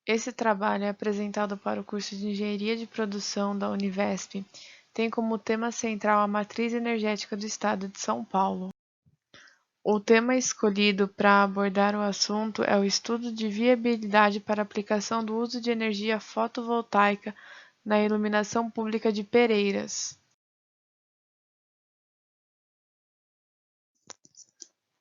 Esse trabalho é apresentado para o curso de Engenharia de Produção da Univesp, tem como tema central a matriz energética do estado de São Paulo. O tema escolhido para abordar o assunto é o estudo de viabilidade para aplicação do uso de energia fotovoltaica na iluminação pública de Pereiras.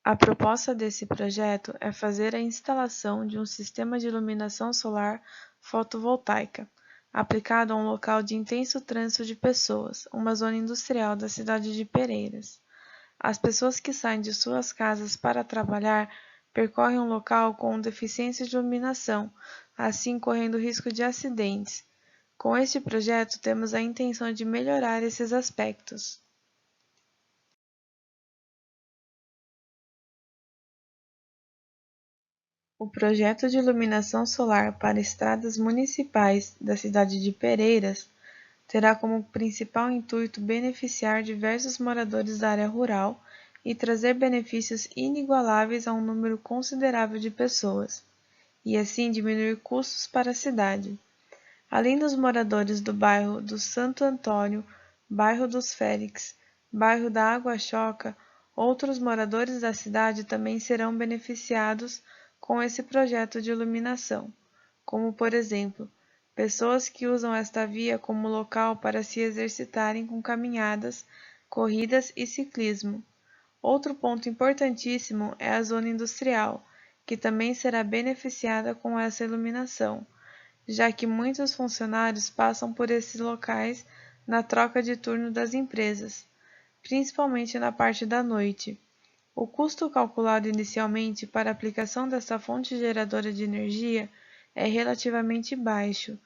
A proposta desse projeto é fazer a instalação de um sistema de iluminação solar fotovoltaica, aplicado a um local de intenso trânsito de pessoas, uma zona industrial da cidade de Pereiras. As pessoas que saem de suas casas para trabalhar percorrem um local com deficiência de iluminação, assim correndo risco de acidentes. Com este projeto, temos a intenção de melhorar esses aspectos. O projeto de iluminação solar para estradas municipais da cidade de Pereiras terá como principal intuito beneficiar diversos moradores da área rural e trazer benefícios inigualáveis a um número considerável de pessoas, e assim diminuir custos para a cidade. Além dos moradores do bairro do Santo Antônio, bairro dos Félix, bairro da Água Choca, outros moradores da cidade também serão beneficiados com esse projeto de iluminação, como, por exemplo, pessoas que usam esta via como local para se exercitarem com caminhadas, corridas e ciclismo. Outro ponto importantíssimo é a zona industrial, que também será beneficiada com essa iluminação, já que muitos funcionários passam por esses locais na troca de turno das empresas, principalmente na parte da noite. O custo calculado inicialmente para a aplicação dessa fonte geradora de energia é relativamente baixo,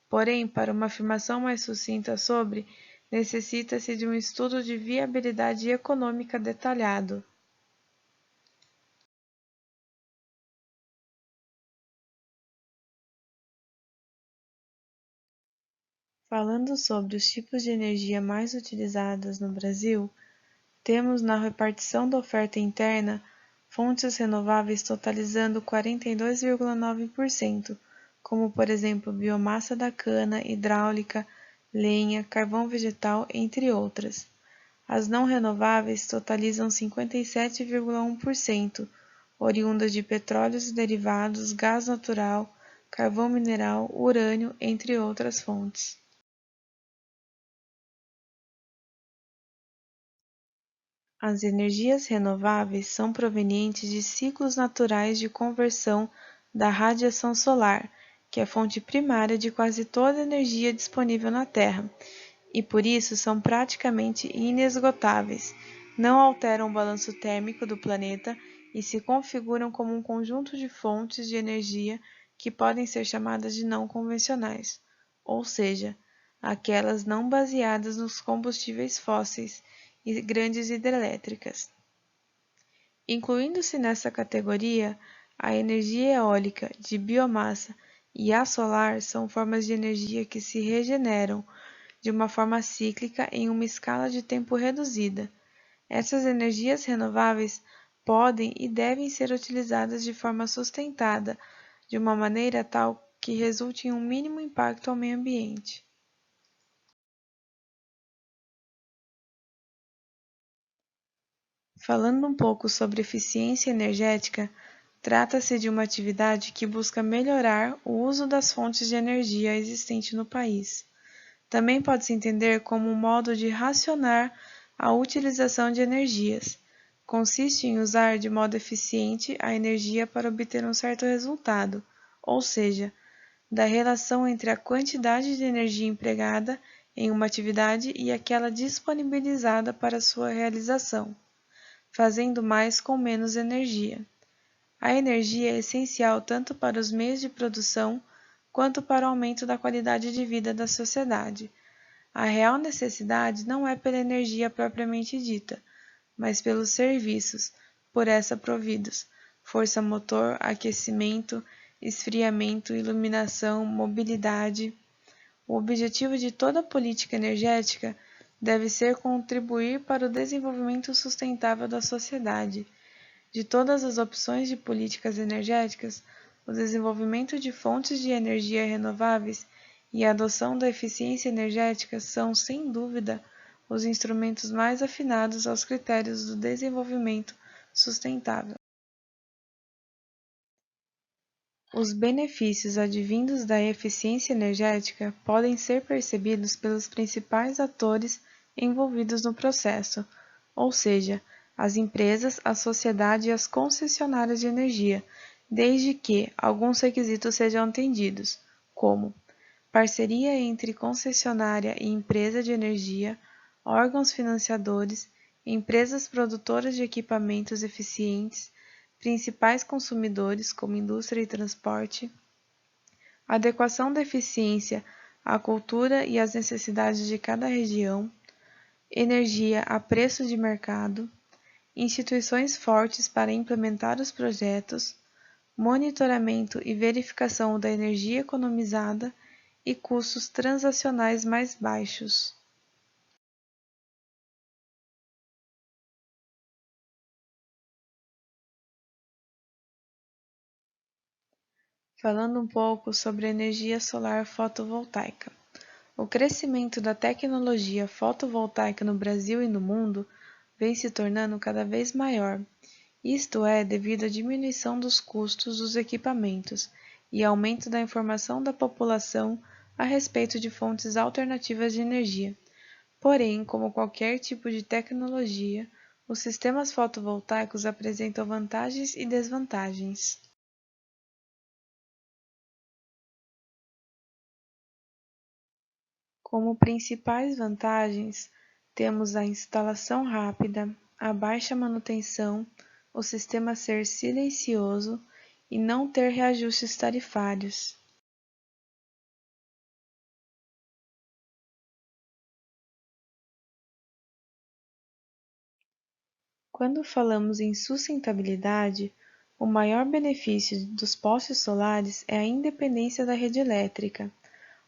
porém, para uma afirmação mais sucinta sobre, necessita-se de um estudo de viabilidade econômica detalhado. Falando sobre os tipos de energia mais utilizadas no Brasil, temos na repartição da oferta interna fontes renováveis totalizando 42,9%, como por exemplo biomassa da cana, hidráulica, lenha, carvão vegetal, entre outras. As não renováveis totalizam 57,1%, oriundas de petróleos e derivados, gás natural, carvão mineral, urânio, entre outras fontes. As energias renováveis são provenientes de ciclos naturais de conversão da radiação solar, que é a fonte primária de quase toda a energia disponível na Terra, e por isso são praticamente inesgotáveis, não alteram o balanço térmico do planeta e se configuram como um conjunto de fontes de energia que podem ser chamadas de não convencionais, ou seja, aquelas não baseadas nos combustíveis fósseis e grandes hidrelétricas. Incluindo-se nessa categoria, a energia eólica, de biomassa e a solar são formas de energia que se regeneram de uma forma cíclica em uma escala de tempo reduzida. Essas energias renováveis podem e devem ser utilizadas de forma sustentada, de uma maneira tal que resulte em um mínimo impacto ao meio ambiente. Falando um pouco sobre eficiência energética, trata-se de uma atividade que busca melhorar o uso das fontes de energia existentes no país. Também pode-se entender como um modo de racionar a utilização de energias. Consiste em usar de modo eficiente a energia para obter um certo resultado, ou seja, da relação entre a quantidade de energia empregada em uma atividade e aquela disponibilizada para sua realização, fazendo mais com menos energia. A energia é essencial tanto para os meios de produção quanto para o aumento da qualidade de vida da sociedade. A real necessidade não é pela energia propriamente dita, mas pelos serviços por essa providos: força motor, aquecimento, esfriamento, iluminação, mobilidade. O objetivo de toda política energética deve ser contribuir para o desenvolvimento sustentável da sociedade. De todas as opções de políticas energéticas, o desenvolvimento de fontes de energia renováveis e a adoção da eficiência energética são, sem dúvida, os instrumentos mais afinados aos critérios do desenvolvimento sustentável. Os benefícios advindos da eficiência energética podem ser percebidos pelos principais atores envolvidos no processo, ou seja, as empresas, a sociedade e as concessionárias de energia, desde que alguns requisitos sejam atendidos, como parceria entre concessionária e empresa de energia, órgãos financiadores, empresas produtoras de equipamentos eficientes, principais consumidores, como indústria e transporte, adequação da eficiência à cultura e às necessidades de cada região, energia a preço de mercado, instituições fortes para implementar os projetos, monitoramento e verificação da energia economizada e custos transacionais mais baixos. Falando um pouco sobre a energia solar fotovoltaica. O crescimento da tecnologia fotovoltaica no Brasil e no mundo vem se tornando cada vez maior. Isto é devido à diminuição dos custos dos equipamentos e aumento da informação da população a respeito de fontes alternativas de energia. Porém, como qualquer tipo de tecnologia, os sistemas fotovoltaicos apresentam vantagens e desvantagens. Como principais vantagens, temos a instalação rápida, a baixa manutenção, o sistema ser silencioso e não ter reajustes tarifários. Quando falamos em sustentabilidade, o maior benefício dos postes solares é a independência da rede elétrica.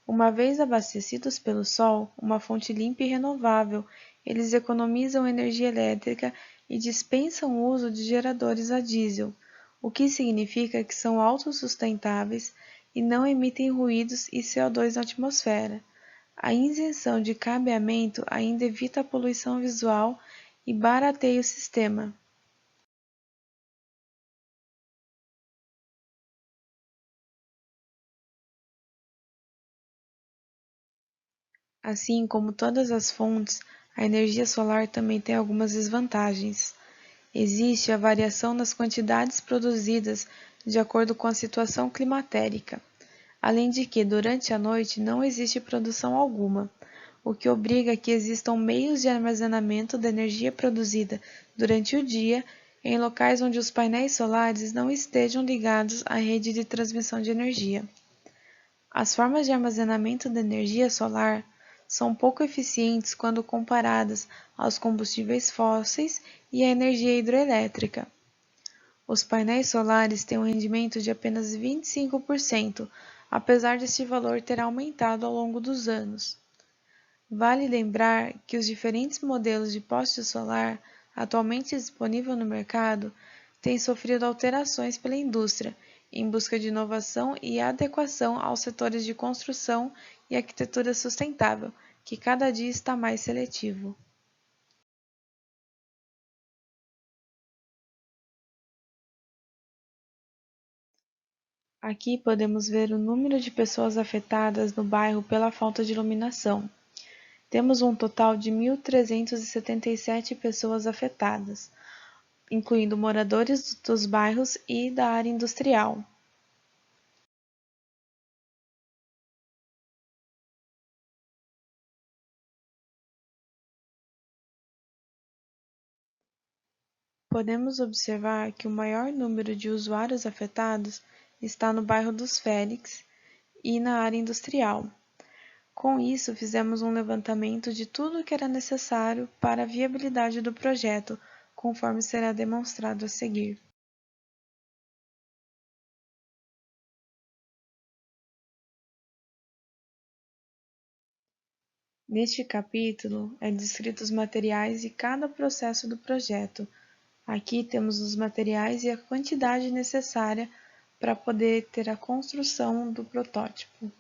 Uma vez abastecidos pelo sol, uma fonte limpa e renovável, eles economizam energia elétrica e dispensam o uso de geradores a diesel, o que significa que são autossustentáveis e não emitem ruídos e CO2 na atmosfera. A isenção de cabeamento ainda evita a poluição visual e barateia o sistema. Assim como todas as fontes, a energia solar também tem algumas desvantagens. Existe a variação nas quantidades produzidas de acordo com a situação climatérica, além de que durante a noite não existe produção alguma, o que obriga a que existam meios de armazenamento da energia produzida durante o dia em locais onde os painéis solares não estejam ligados à rede de transmissão de energia. As formas de armazenamento da energia solar são pouco eficientes quando comparadas aos combustíveis fósseis e à energia hidroelétrica. Os painéis solares têm um rendimento de apenas 25%, apesar deste valor ter aumentado ao longo dos anos. Vale lembrar que os diferentes modelos de poste solar atualmente disponíveis no mercado têm sofrido alterações pela indústria, em busca de inovação e adequação aos setores de construção e arquitetura sustentável, que cada dia está mais seletivo. Aqui podemos ver o número de pessoas afetadas no bairro pela falta de iluminação. Temos um total de 1.377 pessoas afetadas, incluindo moradores dos bairros e da área industrial. Podemos observar que o maior número de usuários afetados está no bairro dos Félix e na área industrial. Com isso, fizemos um levantamento de tudo o que era necessário para a viabilidade do projeto, conforme será demonstrado a seguir. Neste capítulo, é descrito os materiais e cada processo do projeto. Aqui temos os materiais e a quantidade necessária para poder ter a construção do protótipo.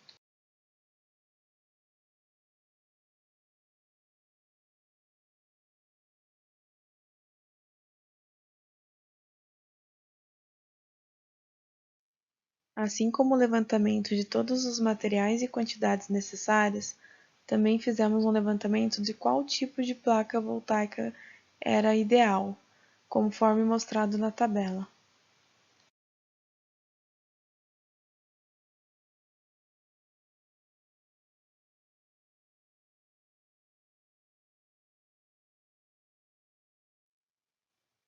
Assim como o levantamento de todos os materiais e quantidades necessárias, também fizemos um levantamento de qual tipo de placa voltaica era ideal, conforme mostrado na tabela.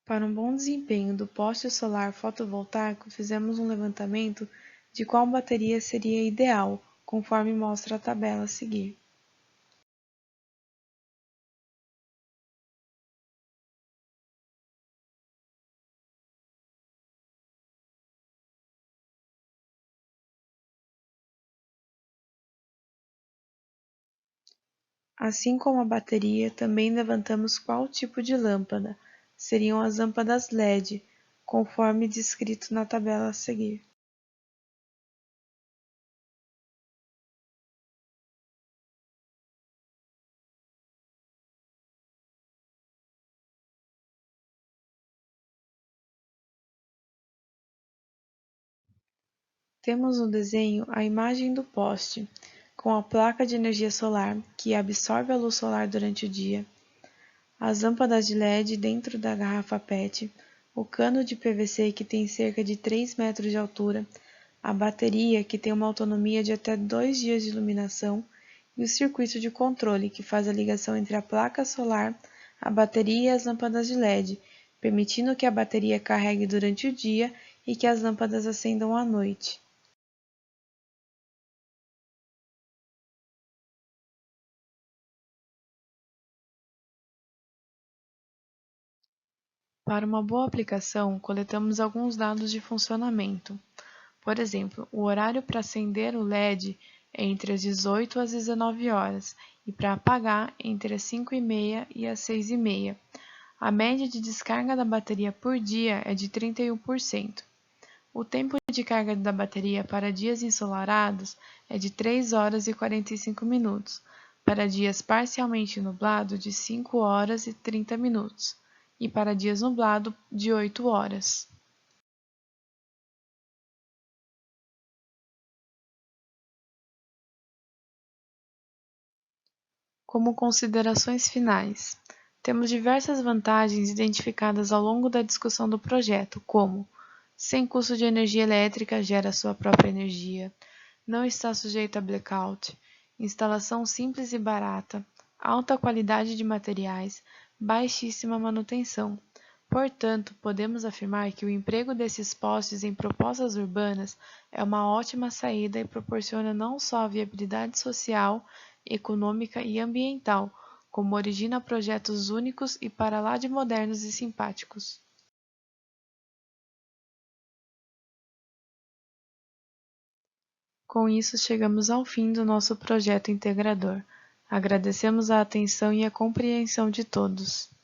Para um bom desempenho do poste solar fotovoltaico, fizemos um levantamento de qual bateria seria ideal, conforme mostra a tabela a seguir. Assim como a bateria, também levantamos qual tipo de lâmpada. Seriam as lâmpadas LED, conforme descrito na tabela a seguir. Temos no desenho a imagem do poste, com a placa de energia solar, que absorve a luz solar durante o dia, as lâmpadas de LED dentro da garrafa PET, o cano de PVC que tem cerca de 3 metros de altura, a bateria que tem uma autonomia de até 2 dias de iluminação e o circuito de controle que faz a ligação entre a placa solar, a bateria e as lâmpadas de LED, permitindo que a bateria carregue durante o dia e que as lâmpadas acendam à noite. Para uma boa aplicação, coletamos alguns dados de funcionamento. Por exemplo, o horário para acender o LED é entre as 18 às 19 horas e para apagar entre as 5h30 e as 6h30. A média de descarga da bateria por dia é de 31%. O tempo de carga da bateria para dias ensolarados é de 3 horas e 45 minutos, para dias parcialmente nublados de 5 horas e 30 minutos, e para dias nublados de 8 horas. Como considerações finais, temos diversas vantagens identificadas ao longo da discussão do projeto, como sem custo de energia elétrica, gera sua própria energia, não está sujeito a blackout, instalação simples e barata, alta qualidade de materiais, baixíssima manutenção. Portanto, podemos afirmar que o emprego desses postes em propostas urbanas é uma ótima saída e proporciona não só a viabilidade social, econômica e ambiental, como origina projetos únicos e para lá de modernos e simpáticos. Com isso, chegamos ao fim do nosso projeto integrador. Agradecemos a atenção e a compreensão de todos.